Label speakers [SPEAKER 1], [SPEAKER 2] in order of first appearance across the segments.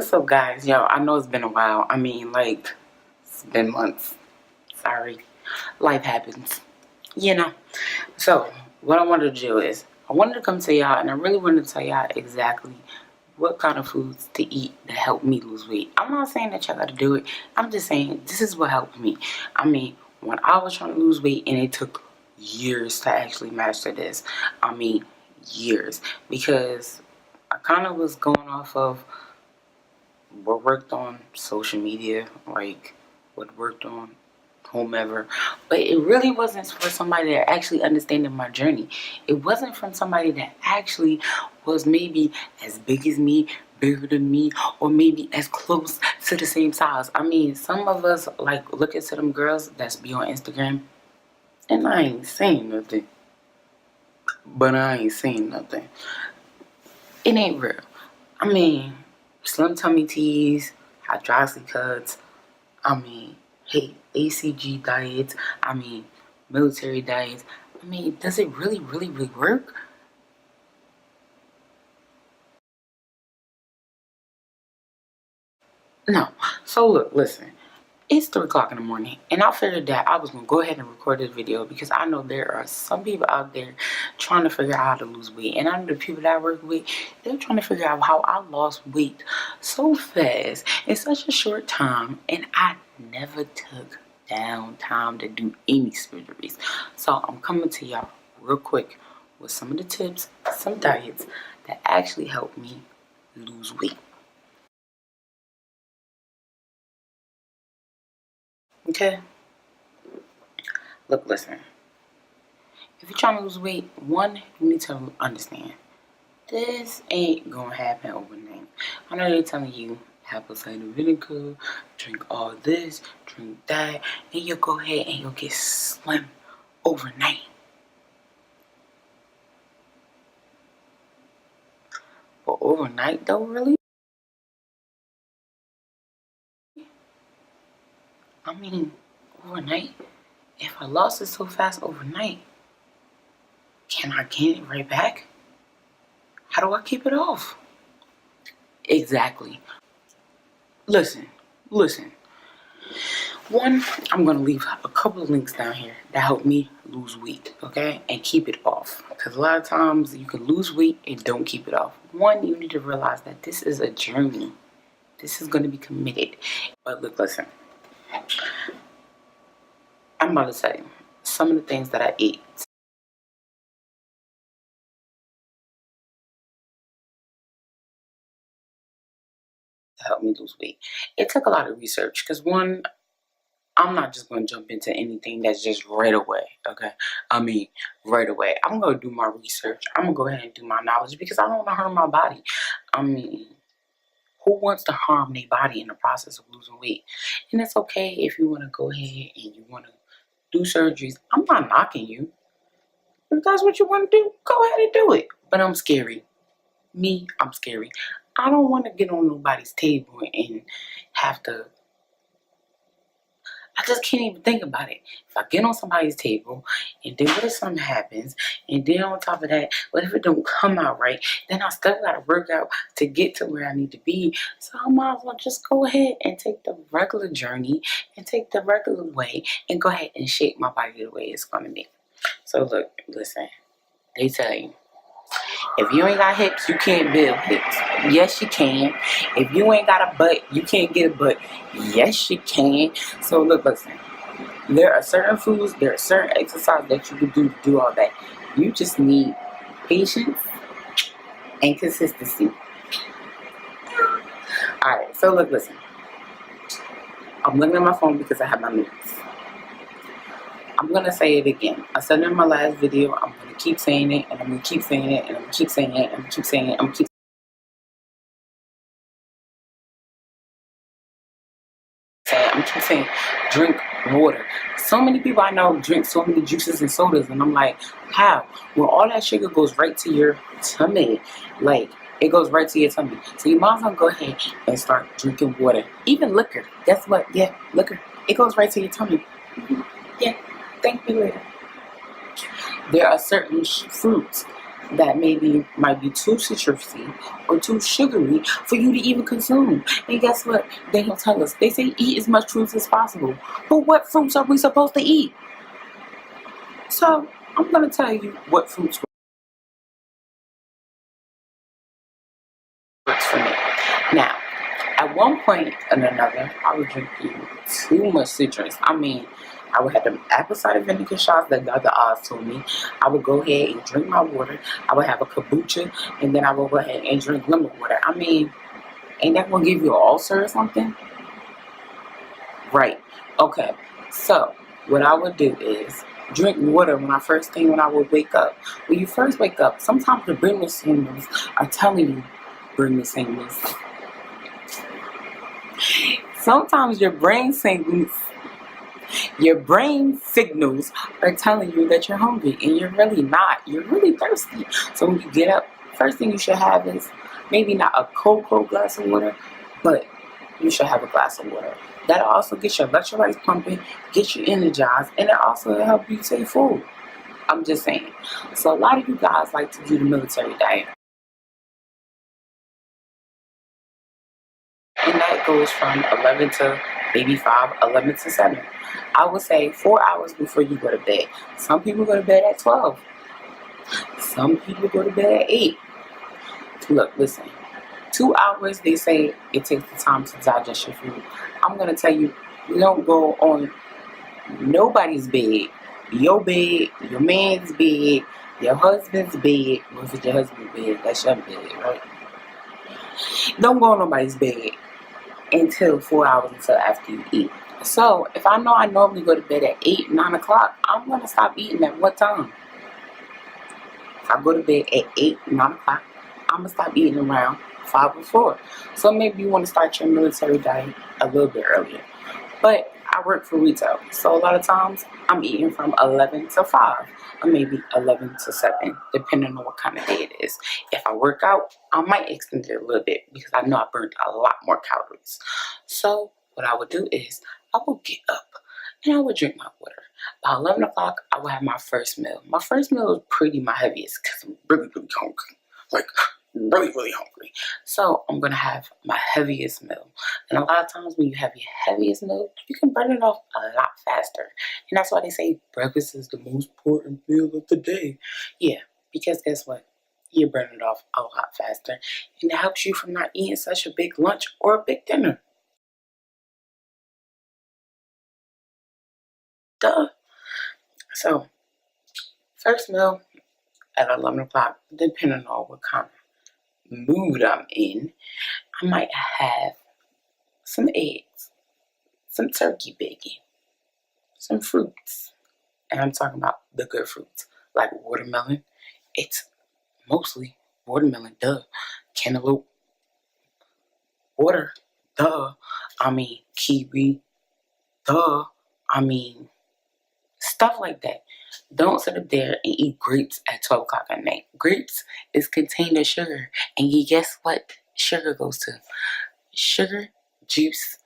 [SPEAKER 1] What's up, guys? Yo, I know it's been a while. I mean, like, it's been months. Sorry. Life happens. You know? So, what I wanted to do is, I wanted to come to y'all, and I really wanted to tell y'all exactly what kind of foods to eat that help me lose weight. I'm not saying that y'all gotta do it. I'm just saying this is what helped me. I mean, when I was trying to lose weight, and it took years to actually master this. I mean, years. Because I kind of was going off of what worked on social media, like what worked on whomever, but it really wasn't for somebody that actually understanding my journey. It wasn't from somebody that actually was maybe as big as me, bigger than me, or maybe as close to the same size. I mean, some of us like look at them girls that's be on Instagram, and I ain't saying nothing, but I ain't saying nothing. It ain't real. I mean, slim tummy teas, hydroxy cuts, I mean, hey, ACG diets, I mean, military diets. I mean, does it really work? No. So look, listen. It's 3 o'clock in the morning, and I figured that I was going to go ahead and record this video because I know there are some people out there trying to figure out how to lose weight. And I know the people that I work with, they're trying to figure out how I lost weight so fast in such a short time, and I never took down time to do any surgeries. So I'm coming to y'all real quick with some of the tips, some diets that actually help me lose weight. Okay? Look, listen. If you're trying to lose weight, one, you need to understand this ain't gonna happen overnight. I know they're telling you apple cider vinegar, drink all this, drink that, and you'll go ahead and you'll get slim overnight. But overnight though, really? I mean, overnight, if I lost it so fast overnight, can I gain it right back? How do I keep it off? Exactly. Listen. One, I'm going to leave a couple of links down here that help me lose weight, okay? And keep it off. Because a lot of times you can lose weight and don't keep it off. One, you need to realize that this is a journey. This is going to be committed. But look, listen. I'm about to tell you some of the things that I ate to help me lose weight. It took a lot of research because one, I'm not just going to jump into anything that's just right away, okay? I mean, right away. I'm going to do my research. I'm going to go ahead and do my knowledge because I don't want to harm my body. I mean, who wants to harm their body in the process of losing weight? And it's okay if you want to go ahead and you want to do surgeries. I'm not knocking you. If that's what you want to do, go ahead and do it. But I'm scary. I'm scary. I don't want to get on nobody's table and have to. I just can't even think about it. If I get on somebody's table, and then what if something happens, and then on top of that, what if it don't come out right, then I still got to work out to get to where I need to be. So I might as well just go ahead and take the regular journey and take the regular way and go ahead and shape my body the way it's going to be. So look, listen, they tell you, if you ain't got hips, you can't build hips. Yes, you can. If you ain't got a butt, you can't get a butt. Yes, you can. So look, listen. There are certain foods, there are certain exercises that you can do to do all that. You just need patience and consistency. Alright, so look, listen. I'm looking at my phone because I have my notes. I'm going to say it again. I said it in my last video. I'm going to keep saying it, and I'm going to keep saying it, and I'm going to keep saying it, and I'm going to keep saying it, I'm going to keep saying, drink water. So many people I know drink so many juices and sodas, and I'm like, how? Well, all that sugar goes right to your tummy. Like, it goes right to your tummy. So you might as well go ahead and start drinking water. Even liquor. Guess what? Yeah, liquor. It goes right to your tummy. Yeah, thank me later. There are certain fruits that maybe might be too citrusy or too sugary for you to even consume. And guess what? They don't tell us. They say eat as much fruits as possible. But what fruits are we supposed to eat? So I'm going to tell you what fruits works for me. Now, at one point and another, I was drinking too much citrus. I mean, I would have them apple cider vinegar shots that Dr. Oz told me. I would go ahead and drink my water. I would have a kombucha, and then I would go ahead and drink lemon water. I mean, ain't that gonna give you an ulcer or something? Right. Okay. So, what I would do is drink water when I would wake up. When you first wake up, sometimes the brain signals are telling you brain signals. Sometimes your brain signals are telling you that you're hungry and you're really not. You're really thirsty. So when you get up, first thing you should have is maybe not a cold glass of water, but you should have a glass of water. That'll also get your electrolytes pumping, get you energized, and it also will help you stay full. I'm just saying. So a lot of you guys like to do the military diet. And that goes from 11 to maybe 5, 11 to 7. I would say 4 hours before you go to bed. Some people go to bed at 12. Some people go to bed at 8. Look, listen. 2 hours, they say it takes the time to digest your food. I'm going to tell you, you don't go on nobody's bed. Your bed, your man's bed, your husband's bed. Well, if it's your husband's bed, that's your bed, right? Don't go on nobody's bed until 4 hours until after you eat. So if I know I normally go to bed at 8, 9 o'clock, I'm going to stop eating at what time? If I go to bed at 8, 9 o'clock, I'm going to stop eating around 5 or 4. So maybe you want to start your military diet a little bit earlier. But I work for retail, so a lot of times I'm eating from 11 to 5 or maybe 11 to 7, depending on what kind of day it is. If I work out, I might extend it a little bit because I know I burned a lot more calories. So what I would do is I would get up and I would drink my water. By 11 o'clock, I would have my first meal. My first meal is pretty my heaviest because I'm really, really hungry. Like, really, really hungry. So I'm going to have my heaviest meal. And a lot of times when you have your heaviest meal, you can burn it off a lot faster. And that's why they say breakfast is the most important meal of the day. Yeah, because guess what? You burn it off a lot faster. And it helps you from not eating such a big lunch or a big dinner. Duh. So, first meal at 11 o'clock, depending on what kind of mood I'm in, I might have some eggs, some turkey bacon, some fruits. And I'm talking about the good fruits, like watermelon. It's mostly watermelon, duh. Cantaloupe, water, duh. I mean, kiwi, duh. I mean, stuff like that. Don't sit up there and eat grapes at 12 o'clock at night. Grapes is contained in sugar. And you guess what sugar goes to? Sugar, juice,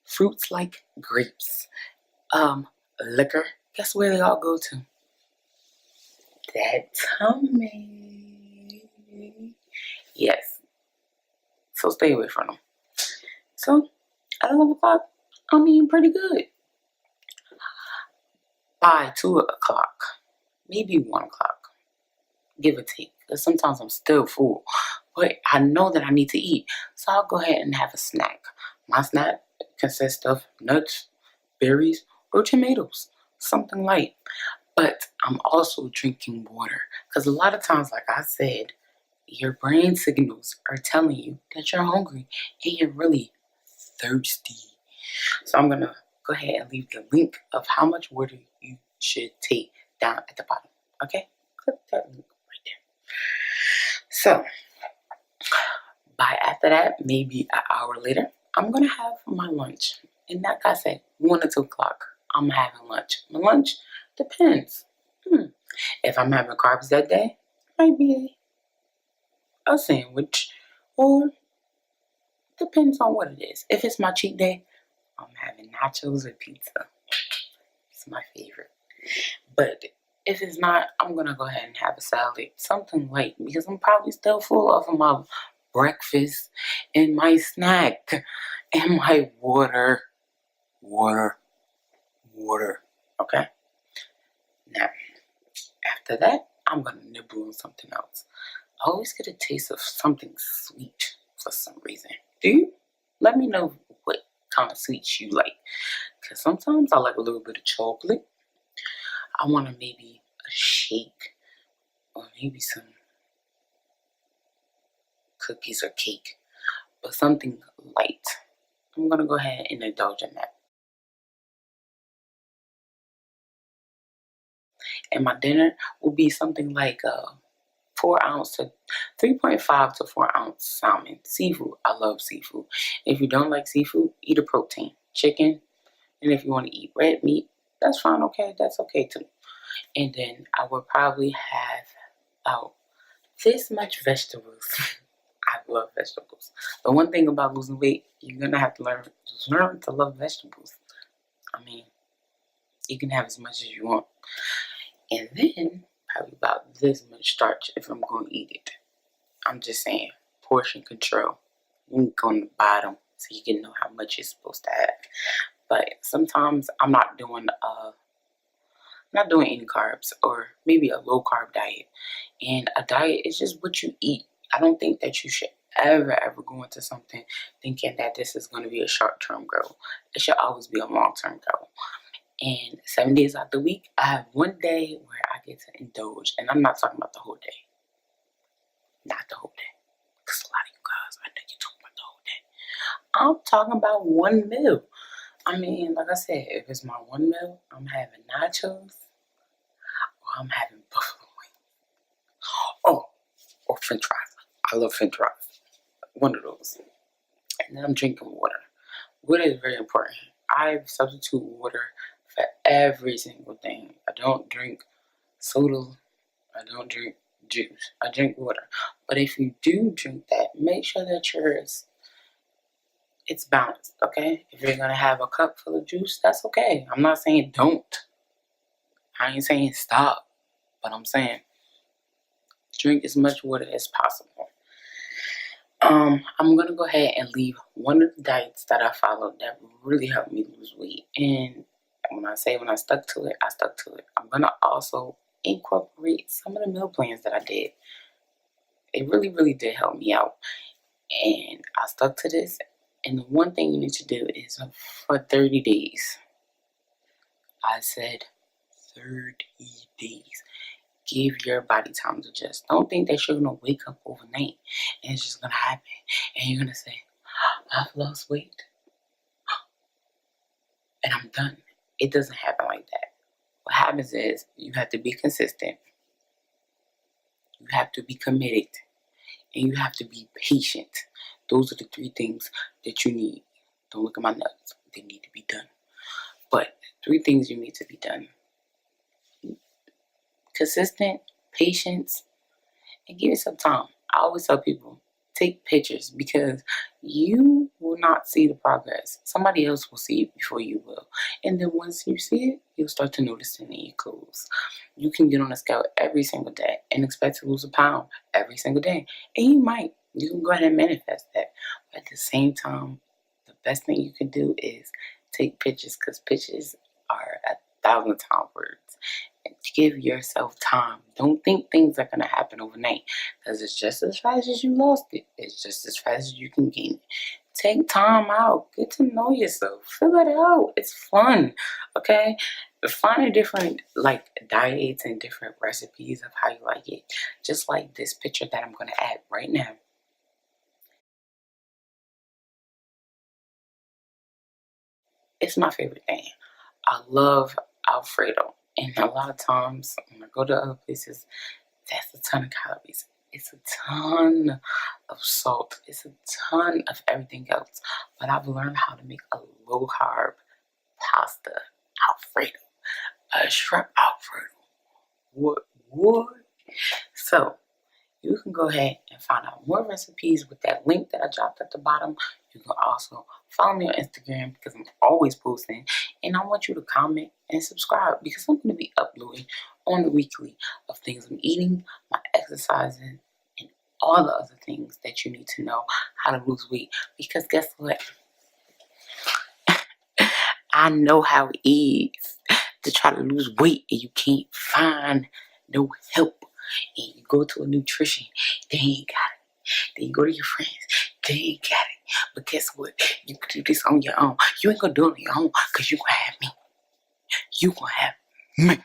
[SPEAKER 1] fruits like grapes, liquor. Guess where they all go to? That tummy. Yes. So stay away from them. So at 11 o'clock, I'm eating pretty good. By 2 o'clock, maybe 1 o'clock, give or take. Because sometimes I'm still full. But I know that I need to eat. So I'll go ahead and have a snack. My snack consists of nuts, berries, or tomatoes. Something light. But I'm also drinking water. Because a lot of times, like I said, your brain signals are telling you that you're hungry and you're really thirsty. So I'm going to go ahead and leave the link of how much water you should take down at the bottom. Okay? Click that link right there. So, by after that, maybe an hour later, I'm going to have my lunch. And like I said, 1 or 2 o'clock, I'm having lunch. My lunch depends. If I'm having carbs that day, maybe a sandwich, or depends on what it is. If it's my cheat day, I'm having nachos or pizza. It's my favorite. But If it's not, I'm gonna go ahead and have a salad, something light, because I'm probably still full of my breakfast and my snack and my water. Water. Okay? Now, after that, I'm gonna nibble on something else. I always get a taste of something sweet for some reason. Do you? Let me know what kind of sweets you like. Because sometimes I like a little bit of chocolate. I want maybe a shake or maybe some cookies or cake, but something light. I'm gonna go ahead and indulge in that. And my dinner will be something like 4 ounce to 3.5 to 4 ounce salmon. Seafood. I love seafood. If you don't like seafood, eat a protein. Chicken. And if you want to eat red meat, that's fine. Okay, that's okay too. And then I would probably have about this much vegetables. I love vegetables. The one thing about losing weight, you're gonna have to learn to love vegetables. I mean, you can have as much as you want. And then probably about this much starch if I'm gonna eat it. I'm just saying, portion control. You can go on the bottom so you can know how much you're supposed to have. But sometimes I'm not doing any carbs, or maybe a low carb diet. And a diet is just what you eat. I don't think that you should ever go into something thinking that this is going to be a short-term goal. It should always be a long-term goal. And 7 days out the week, I have one day where I get to indulge. And I'm not talking about the whole day. Not the whole day. Because a lot of you guys, I know you're talking about the whole day. I'm talking about one meal. I mean, like I said, if it's my one meal, I'm having nachos or I'm having buffalo wings. Oh, or french fries. I love french fries. One of those. And then I'm drinking water. Water is very important. I substitute water for every single thing. I don't drink soda. I don't drink juice. I drink water. But if you do drink that, make sure that it's balanced, okay? If you're gonna have a cup full of juice, that's okay. I'm not saying don't. I ain't saying stop. But I'm saying drink as much water as possible. I'm gonna go ahead and leave one of the diets that I followed that really helped me lose weight. And when I stuck to it, I stuck to it. I'm gonna also incorporate some of the meal plans that I did. It really, really did help me out. And I stuck to this. And the one thing you need to do is for 30 days. I said 30 days. Give your body time to adjust. Don't think that you're going to wake up overnight and it's just going to happen. And you're going to say, I've lost weight and I'm done. It doesn't happen like that. What happens is you have to be consistent. You have to be committed. And you have to be patient. Those are the 3 things that you need. Don't look at my nuts. They need to be done. But 3 things you need to be done. Consistent, patience, and give yourself time. I always tell people, take pictures because you will not see the progress. Somebody else will see it before you will. And then once you see it, you'll start to notice it in your clothes. You can get on a scale every single day and expect to lose a pound every single day. And you might. You can go ahead and manifest that. But at the same time, the best thing you can do is take pictures because pictures are 1,000 times words. And give yourself time. Don't think things are going to happen overnight because it's just as fast as you lost it. It's just as fast as you can gain it. Take time out. Get to know yourself. Fill it out. It's fun. Okay? Find different diets and different recipes of how you like it. Just like this picture that I'm going to add right now. It's my favorite thing. I love Alfredo. And a lot of times when I go to other places, that's a ton of calories. It's a ton of salt. It's a ton of everything else. But I've learned how to make a low carb pasta Alfredo. A shrimp Alfredo. What? So you can go ahead and find out more recipes with that link that I dropped at the bottom. You can also follow me on Instagram because I'm always posting. And I want you to comment and subscribe because I'm going to be uploading on the weekly of things I'm eating, my exercising, and all the other things that you need to know how to lose weight. Because guess what? I know how it is to try to lose weight and you can't find no help. And you go to a nutrition, they ain't got it. Then you go to your friends, they ain't got it. But guess what? You can do this on your own. You ain't gonna do it on your own because you gonna have me. You gonna have me.